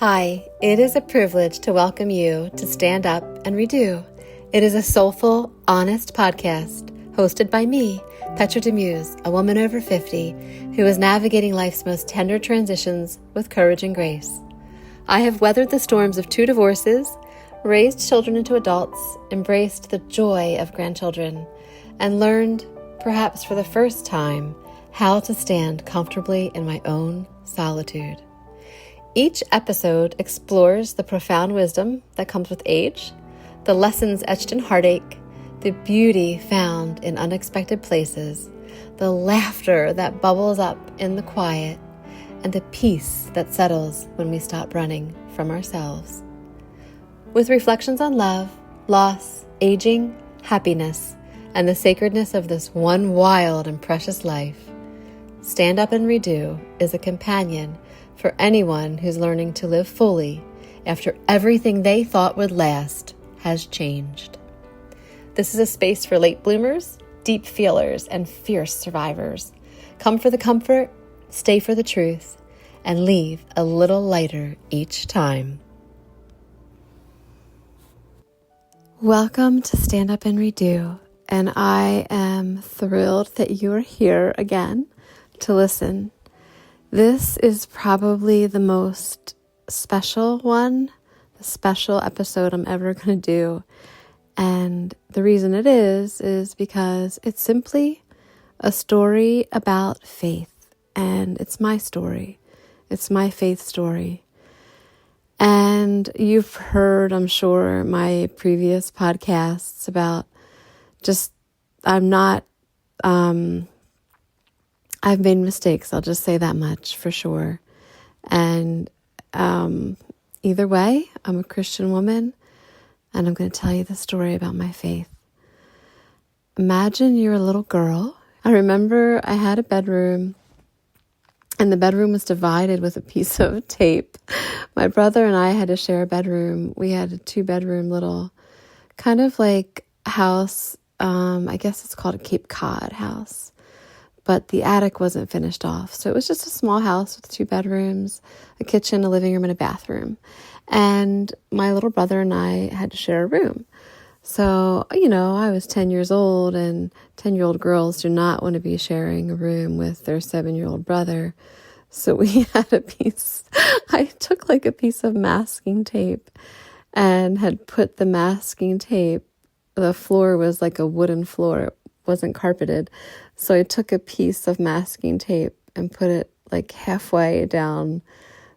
Hi, it is a privilege to welcome you to Stand Up and Redo. It is a soulful, honest podcast hosted by me, Petra DeMuse, a woman over 50 who is navigating life's most tender transitions with courage and grace. I have weathered the storms of 2 divorces, raised children into adults, embraced the joy of grandchildren, and learned, perhaps for the first time, how to stand comfortably in my own solitude. Each episode explores the profound wisdom that comes with age, the lessons etched in heartache, the beauty found in unexpected places, the laughter that bubbles up in the quiet, and the peace that settles when we stop running from ourselves. With reflections on love, loss, aging, happiness, and the sacredness of this one wild and precious life, Stand Up and Redo is a companion for anyone who's learning to live fully after everything they thought would last has changed. This is a space for late bloomers, deep feelers, and fierce survivors. Come for the comfort, stay for the truth, and leave a little lighter each time. Welcome to Stand Up and Redo, and I am thrilled that you are here again to listen. This is probably the most special one, the special episode I'm ever going to do. And the reason it is because it's simply a story about faith. And it's my story. It's my faith story. And you've heard, I'm sure, my previous podcasts about I've made mistakes. I'll just say that much for sure. And either way, I'm a Christian woman, and I'm going to tell you the story about my faith. Imagine you're a little girl. I remember I had a bedroom, and the bedroom was divided with a piece of tape. My brother and I had to share a bedroom. We had a 2-bedroom little kind of like house. I guess it's called a Cape Cod house. But the attic wasn't finished off. So it was just a small house with 2 bedrooms, a kitchen, a living room, and a bathroom. And my little brother and I had to share a room. So, I was 10 years old, and 10-year-old girls do not want to be sharing a room with their 7-year-old brother. So we had I took like a piece of masking tape and had put the masking tape, the floor was like a wooden floor. It wasn't carpeted. So I took a piece of masking tape and put it like halfway down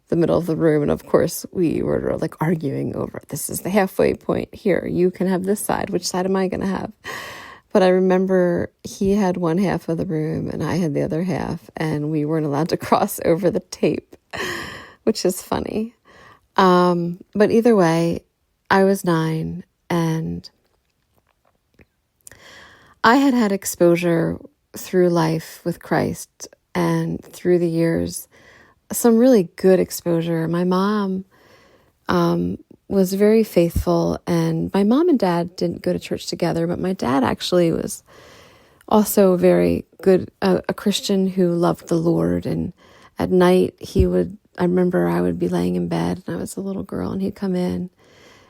the middle of the room. And of course, we were like arguing over, this is the halfway point here. You can have this side. Which side am I going to have? But I remember he had one half of the room and I had the other half. And we weren't allowed to cross over the tape, which is funny. But either way, I was 9 and I had exposure through life with Christ and through the years, some really good exposure. My mom was very faithful, and my mom and dad didn't go to church together, but my dad actually was also very good, a Christian who loved the Lord. And at night I remember I would be laying in bed and I was a little girl, and he'd come in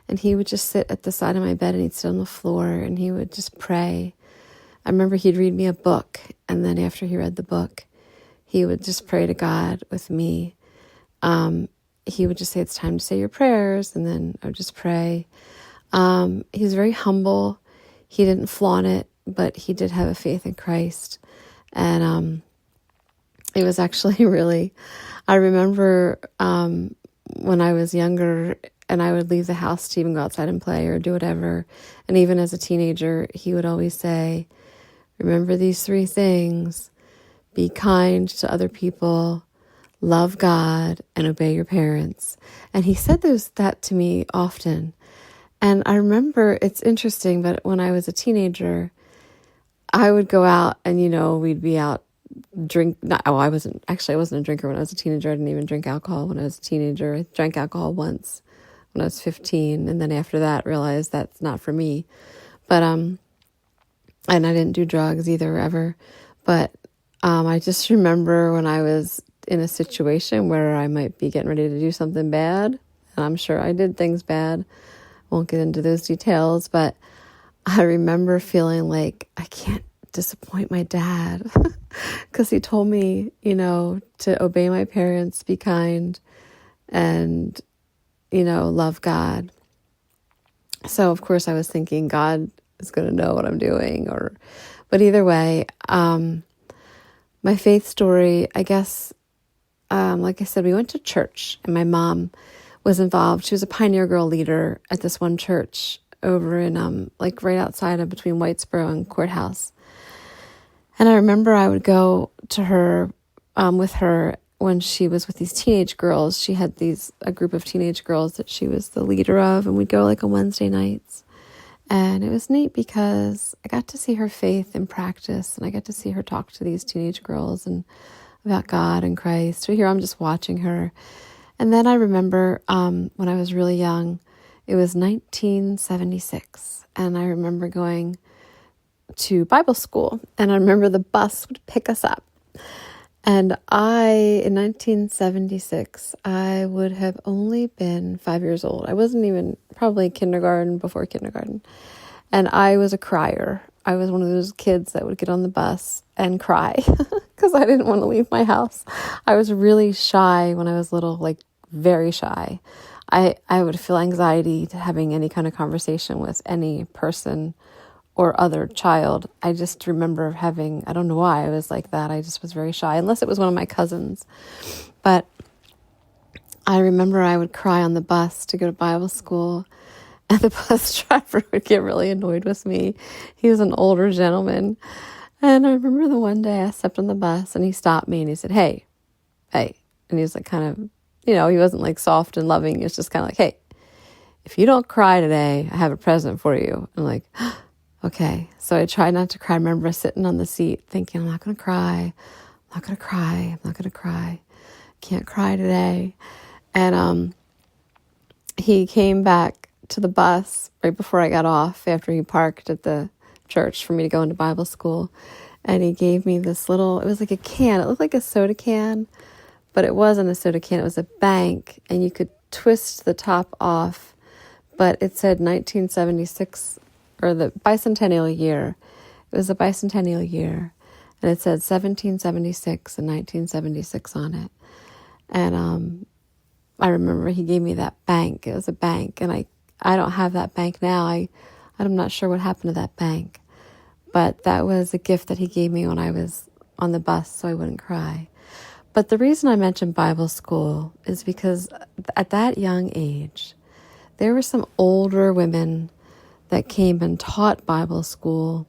and he would just sit at the side of my bed and he'd sit on the floor and he would just pray. I remember he'd read me a book, and then after he read the book, he would just pray to God with me. He would just say, it's time to say your prayers, and then I would just pray. He was very humble. He didn't flaunt it, but he did have a faith in Christ. And it was actually really, I remember when I was younger and I would leave the house to even go outside and play or do whatever. And even as a teenager, he would always say, remember these 3 things: be kind to other people, love God, and obey your parents. And he said that to me often. And I remember, it's interesting, but when I was a teenager, I would go out and, we'd be out I wasn't a drinker when I was a teenager. I didn't even drink alcohol when I was a teenager. I drank alcohol once when I was 15. And then after that, realized that's not for me. But, and I didn't do drugs either, ever. But I just remember when I was in a situation where I might be getting ready to do something bad, and I'm sure I did things bad. Won't get into those details, but I remember feeling like I can't disappoint my dad because he told me, to obey my parents, be kind, and, love God. So, of course, I was thinking God is going to know what I'm doing. But either way, my faith story, I guess, like I said, we went to church and my mom was involved. She was a Pioneer Girl leader at this one church over in, right outside of between Whitesboro and Courthouse. And I remember I would go to her, with her when she was with these teenage girls. She had a group of teenage girls that she was the leader of, and we'd go on Wednesday nights. And it was neat because I got to see her faith in practice, and I got to see her talk to these teenage girls and about God and Christ. So here I'm just watching her. And then I remember when I was really young, it was 1976, and I remember going to Bible school, and I remember the bus would pick us up. And in 1976, I would have only been 5 years old. I wasn't even probably before kindergarten. And I was a crier. I was one of those kids that would get on the bus and cry because I didn't want to leave my house. I was really shy when I was little, very shy. I would feel anxiety to having any kind of conversation with any person or other child. I just remember I don't know why I was like that. I just was very shy, unless it was one of my cousins. But I remember I would cry on the bus to go to Bible school, and the bus driver would get really annoyed with me. He was an older gentleman. And I remember the one day I stepped on the bus and he stopped me and he said, hey. And he was kind of, he wasn't soft and loving. He was just kind of hey, if you don't cry today, I have a present for you. I'm like, okay. So I tried not to cry. I remember sitting on the seat thinking, I'm not going to cry. I'm not going to cry. I'm not going to cry. Can't cry today. And he came back to the bus right before I got off, after he parked at the church for me to go into Bible school. And he gave me this it was like a can. It looked like a soda can, but it wasn't a soda can. It was a bank, and you could twist the top off. But it said 1976, or the bicentennial year. It was a bicentennial year. And it said 1776 and 1976 on it. And I remember he gave me that bank. It was a bank. And I don't have that bank now. I'm not sure what happened to that bank. But that was a gift that he gave me when I was on the bus so I wouldn't cry. But the reason I mentioned Bible school is because at that young age, there were some older women that came and taught Bible school.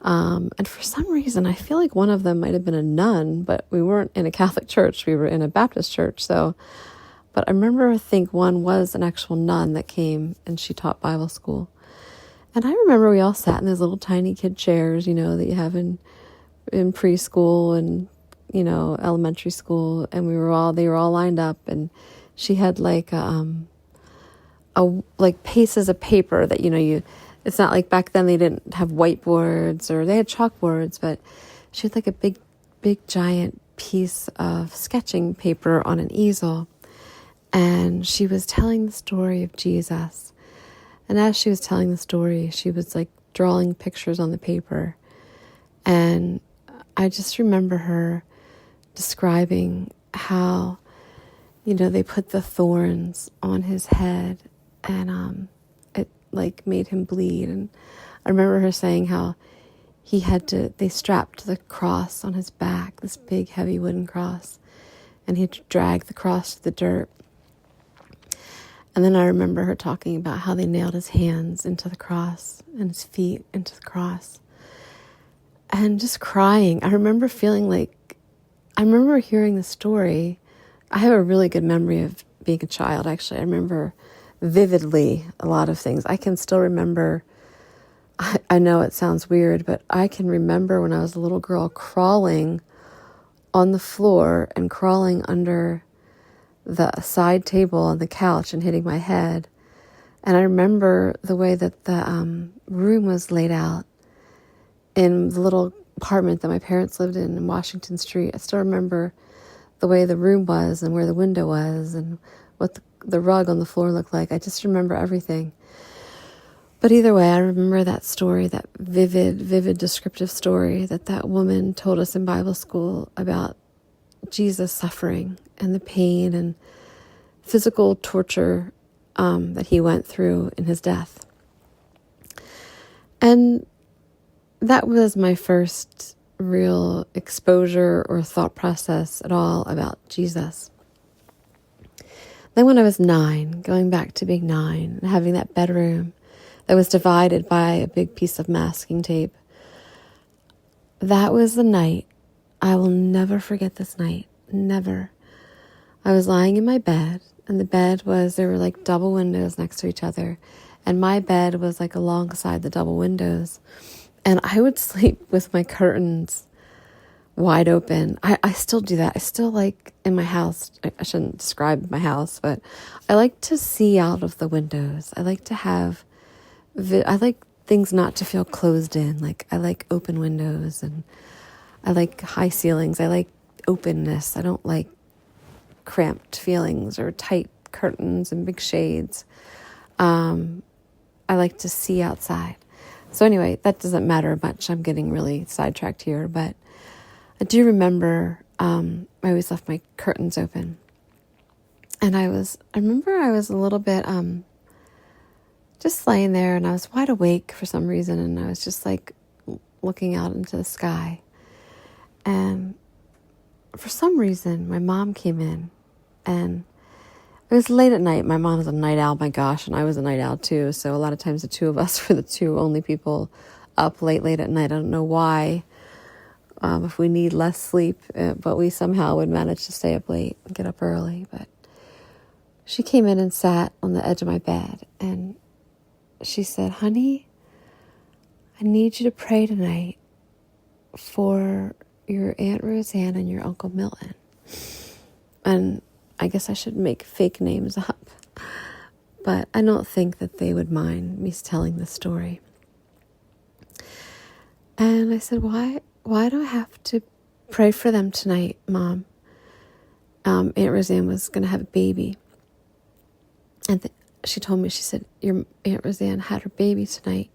And for some reason, I feel like one of them might have been a nun, but we weren't in a Catholic church. We were in a Baptist church. But I think one was an actual nun that came and she taught Bible school. And I remember we all sat in those little tiny kid chairs, that you have in preschool and, elementary school. And they were all lined up, and she had pieces of paper that, it's not like back then they didn't have whiteboards, or they had chalkboards, but she had a big giant piece of sketching paper on an easel. And she was telling the story of Jesus. And as she was telling the story, she was drawing pictures on the paper. And I just remember her describing how, they put the thorns on his head, and it made him bleed. And I remember her saying how they strapped the cross on his back, this big heavy wooden cross, and he had to drag the cross to the dirt. And then I remember her talking about how they nailed his hands into the cross and his feet into the cross. And just crying. I remember hearing the story. I have a really good memory of being a child, actually. I remember vividly a lot of things. I can still remember, I know it sounds weird, but I can remember when I was a little girl crawling on the floor and crawling under the side table on the couch and hitting my head. And I remember the way that the room was laid out in the little apartment that my parents lived in Washington Street. I still remember the way the room was and where the window was and what the rug on the floor looked like. I just remember everything. But either way, I remember that story, that vivid descriptive story that woman told us in Bible school about Jesus suffering and the pain and physical torture that he went through in his death. And that was my first real exposure or thought process at all about Jesus. Then when I was 9, going back to being 9, and having that bedroom that was divided by a big piece of masking tape, that was the night. I will never forget this night. Never. I was lying in my bed, and the bed there were like double windows next to each other, and my bed was like alongside the double windows, and I would sleep with my curtains wide open. I still do that. I still like in my house, I shouldn't describe my house, but I like to see out of the windows. I like to have, I like things not to feel closed in. Like I like open windows, and I like high ceilings. I like openness. I don't like cramped feelings or tight curtains and big shades. I like to see outside. So anyway, that doesn't matter much. I'm getting really sidetracked here, but I do remember I always left my curtains open. And I remember I was a little bit just laying there, and I was wide awake for some reason, and I was just like looking out into the sky. And for some reason, my mom came in, and it was late at night. My mom was a night owl, my gosh, and I was a night owl too. So a lot of times the two of us were the two only people up late at night. I don't know why, if we need less sleep, but we somehow would manage to stay up late and get up early. But she came in and sat on the edge of my bed, and she said, "Honey, I need you to pray tonight for your Aunt Roseanne and your Uncle Milton." And I guess I should make fake names up, but I don't think that they would mind me telling the story. And I said, why do I have to pray for them tonight, Mom? Aunt Roseanne was going to have a baby. And she told me, she said, your Aunt Roseanne had her baby tonight.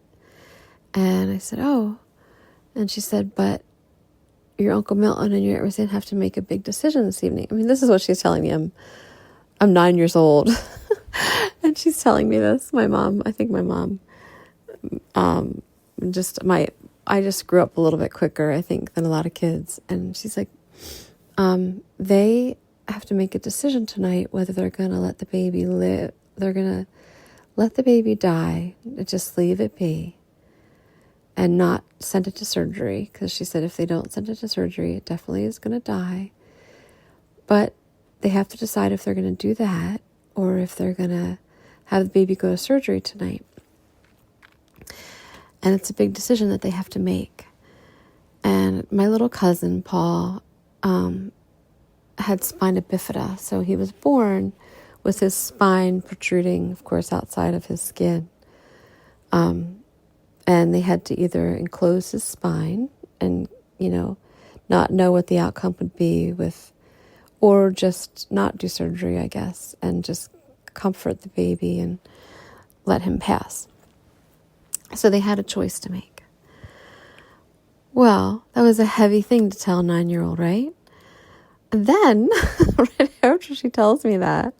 And I said, oh. And she said, but your Uncle Milton and your Aunt Roseanne have to make a big decision this evening. I mean, this is what she's telling me. I'm 9 years old. And she's telling me this. My mom, I think my mom, I just grew up a little bit quicker, I think, than a lot of kids. And she's like, they have to make a decision tonight whether they're going to let the baby live. They're going to let the baby die, just leave it be, and not send it to surgery. Because she said if they don't send it to surgery, it definitely is going to die. But they have to decide if they're going to do that or if they're going to have the baby go to surgery tonight. And it's a big decision that they have to make. And my little cousin, Paul, had spina bifida. So he was born with his spine protruding, of course, outside of his skin. And they had to either enclose his spine and, not know what the outcome would be or just not do surgery, I guess, and just comfort the baby and let him pass. So they had a choice to make. Well, that was a heavy thing to tell a 9-year-old, right? And then, right after she tells me that,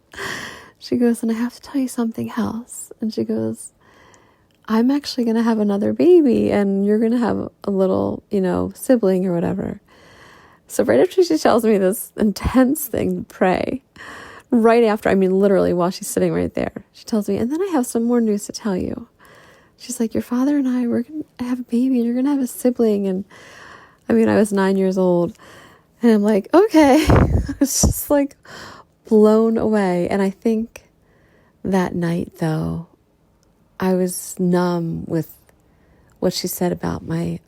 she goes, and I have to tell you something else. And she goes, I'm actually going to have another baby, and you're going to have a little, sibling or whatever. So right after she tells me this intense thing to pray, right after, literally while she's sitting right there, she tells me, and then I have some more news to tell you. She's like, your father and I, we're going to have a baby, and you're going to have a sibling. And I was 9 years old, and I'm like, okay. I was just like blown away. And I think that night, though, I was numb with what she said about my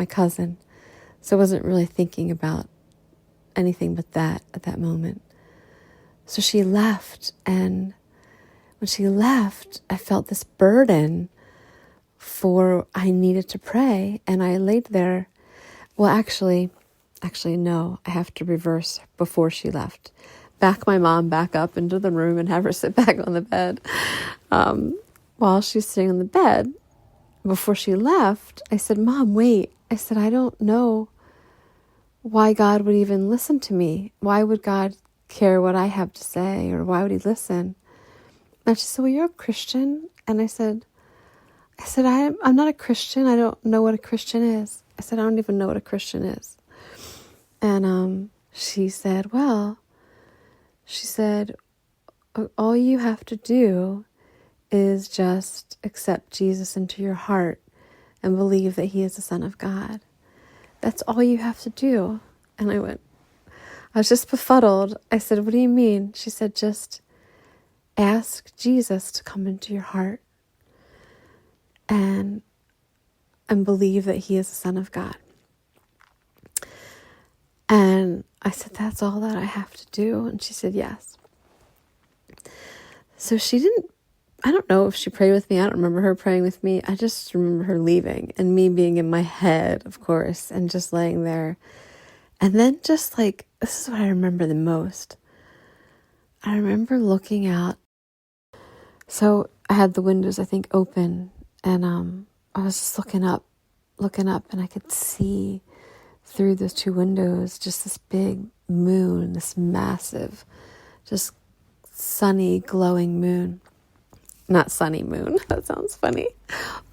cousin. So I wasn't really thinking about anything but that at that moment. So she left, and when she left, I felt this burden I needed to pray, and I laid there. Well, actually, no, I have to reverse before she left. back my mom back up into the room and have her sit back on the bed. While she's sitting on the bed, before she left, I said, Mom, wait. I said, I don't know why God would even listen to me. Why would God care what I have to say, or why would he listen? And she said, well, you're a Christian. And I said, I'm not a Christian. I don't know what a Christian is. I said, I don't even know what a Christian is. And she said, all you have to do is just accept Jesus into your heart and believe that he is the Son of God. That's all you have to do. And I was just befuddled. I said, what do you mean? She said, just ask Jesus to come into your heart and believe that he is the Son of God. And I said, that's all that I have to do? And she said, yes. So I don't know if she prayed with me. I don't remember her praying with me. I just remember her leaving and me being in my head, of course, and just laying there. And then just like, this is what I remember the most. I remember looking out. So I had the windows, I think, open, and I was just looking up, and I could see through those two windows just this big moon, this massive, just sunny, glowing moon. Not sunny moon, that sounds funny.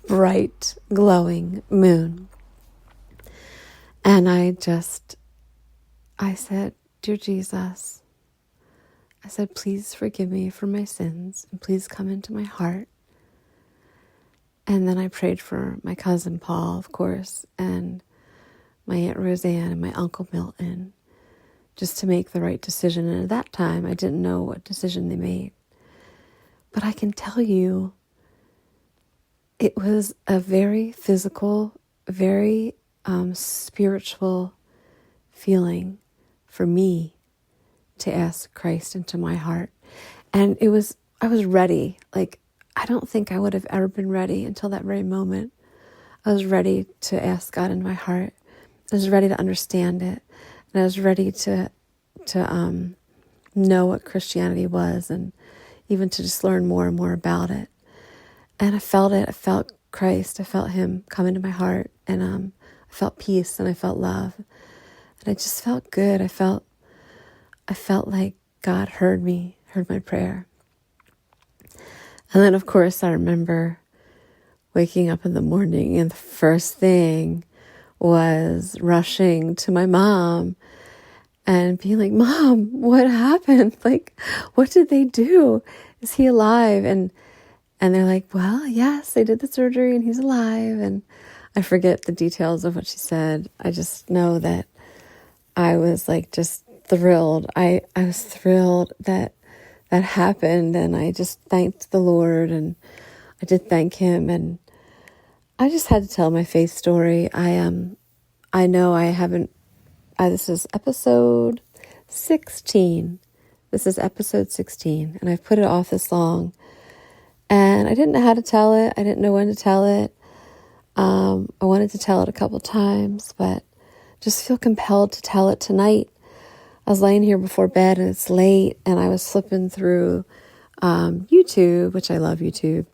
Bright, glowing moon. And I said, Dear Jesus, I said, please forgive me for my sins and please come into my heart. And then I prayed for my cousin Paul, of course, and my Aunt Roseanne and my Uncle Milton, just to make the right decision. And at that time, I didn't know what decision they made. But I can tell you, it was a very physical, very spiritual feeling for me to ask Christ into my heart. And I was ready. Like, I don't think I would have ever been ready until that very moment. I was ready to ask God into my heart. I was ready to understand it. And I was ready to know what Christianity was, and even to just learn more and more about it. And I felt it. I felt Christ. I felt him come into my heart. And I felt peace and I felt love. And I just felt good. I felt like God heard me, heard my prayer. And then, of course, I remember waking up in the morning, and the first thing was rushing to my mom and being like, Mom, what happened? Like, what did they do? Is he alive? And they're like, well, yes, they did the surgery and he's alive. And I forget the details of what she said. I just know that I was like just thrilled. I was thrilled that happened, and I just thanked the Lord, and I did thank him, and I just had to tell my faith story. I know I haven't. This is episode 16. This is episode 16, and I've put it off this long, and I didn't know how to tell it. I didn't know when to tell it. I wanted to tell it a couple times, but just feel compelled to tell it tonight. I was laying here before bed, and it's late, and I was flipping through YouTube, which I love YouTube,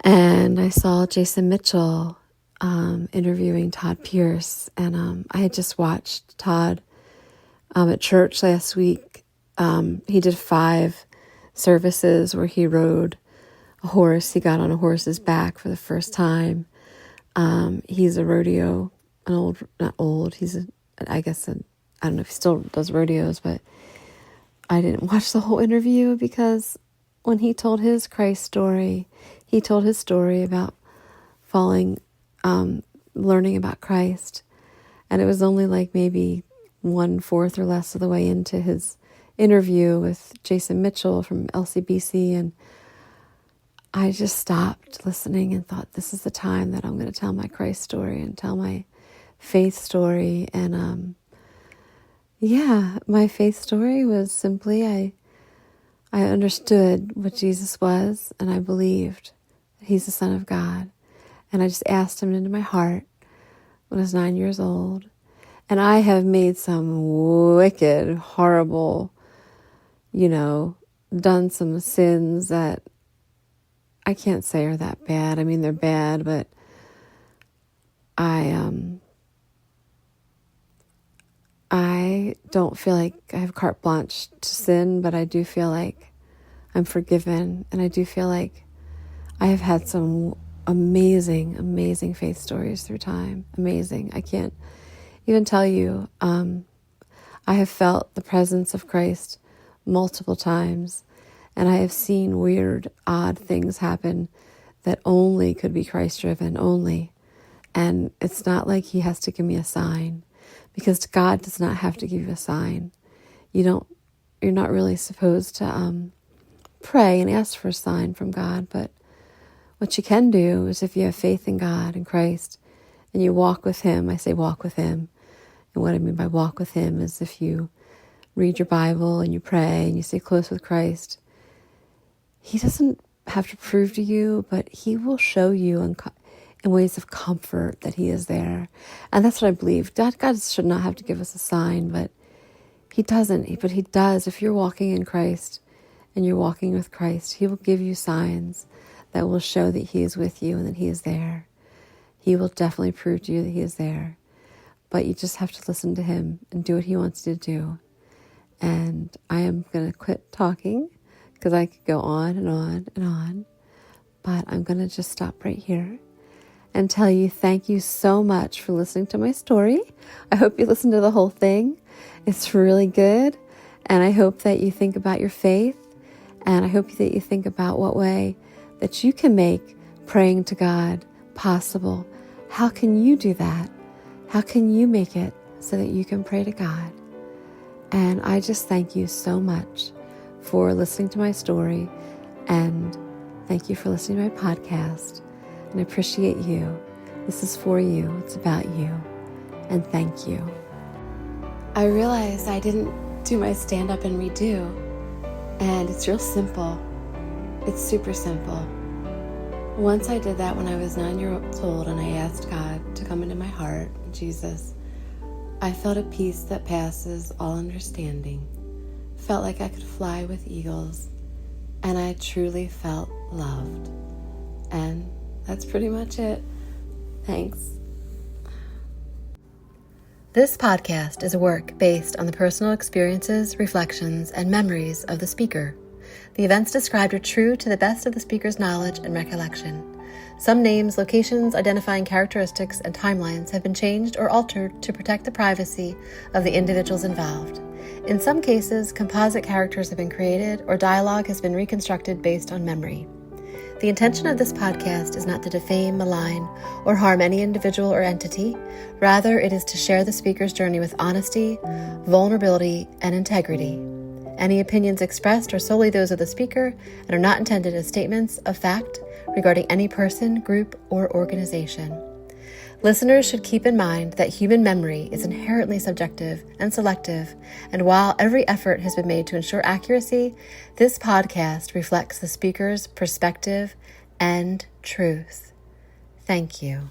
and I saw Jason Mitchell interviewing Todd Pierce, and I had just watched Todd at church last week. He did 5 services where he rode a horse. He got on a horse's back for the first time. He's a rodeo, not old, I don't know if he still does rodeos, but I didn't watch the whole interview because when he told his Christ story, he told his story about learning about Christ. And it was only like maybe 1/4 or less of the way into his interview with Jason Mitchell from LCBC. And I just stopped listening and thought, this is the time that I'm going to tell my Christ story and tell my faith story. And my faith story was simply I understood what Jesus was, and I believed that he's the Son of God. And I just asked him into my heart when I was 9 years old. And I have made some wicked, horrible done some sins that I can't say are that bad. I mean, they're bad, but I don't feel like I have carte blanche to sin, but I do feel like I'm forgiven, and I do feel like I have had some amazing, amazing faith stories through time. Amazing. I can't even tell you. I have felt the presence of Christ multiple times, and I have seen weird, odd things happen that only could be Christ-driven, only. And it's not like he has to give me a sign, because God does not have to give you a sign. You're not really supposed to pray and ask for a sign from God, but what you can do is, if you have faith in God and Christ and you walk with him, I say walk with him. And what I mean by walk with him is, if you read your Bible and you pray and you stay close with Christ, he doesn't have to prove to you, but he will show you in ways of comfort that he is there. And that's what I believe. God should not have to give us a sign, but he doesn't. But he does. If you're walking in Christ and you're walking with Christ, he will give you signs that will show that he is with you and that he is there. He will definitely prove to you that he is there. But you just have to listen to him and do what he wants you to do. And I am going to quit talking, because I could go on and on and on. But I'm going to just stop right here and tell you thank you so much for listening to my story. I hope you listened to the whole thing. It's really good. And I hope that you think about your faith. And I hope that you think about what way that you can make praying to God possible. How can you do that? How can you make it so that you can pray to God? And I just thank you so much for listening to my story, and thank you for listening to my podcast. And I appreciate you. This is for you. It's about you. And thank you. I realized I didn't do my stand up and redo, and it's real simple. It's super simple. Once I did that when I was 9 years old, and I asked God to come into my heart, Jesus, I felt a peace that passes all understanding. Felt like I could fly with eagles, and I truly felt loved. And that's pretty much it. Thanks. This podcast is a work based on the personal experiences, reflections, and memories of the speaker. The events described are true to the best of the speaker's knowledge and recollection. Some names, locations, identifying characteristics, and timelines have been changed or altered to protect the privacy of the individuals involved. In some cases, composite characters have been created or dialogue has been reconstructed based on memory. The intention of this podcast is not to defame, malign, or harm any individual or entity. Rather, it is to share the speaker's journey with honesty, vulnerability, and integrity. Any opinions expressed are solely those of the speaker and are not intended as statements of fact regarding any person, group, or organization. Listeners should keep in mind that human memory is inherently subjective and selective, and while every effort has been made to ensure accuracy, this podcast reflects the speaker's perspective and truth. Thank you.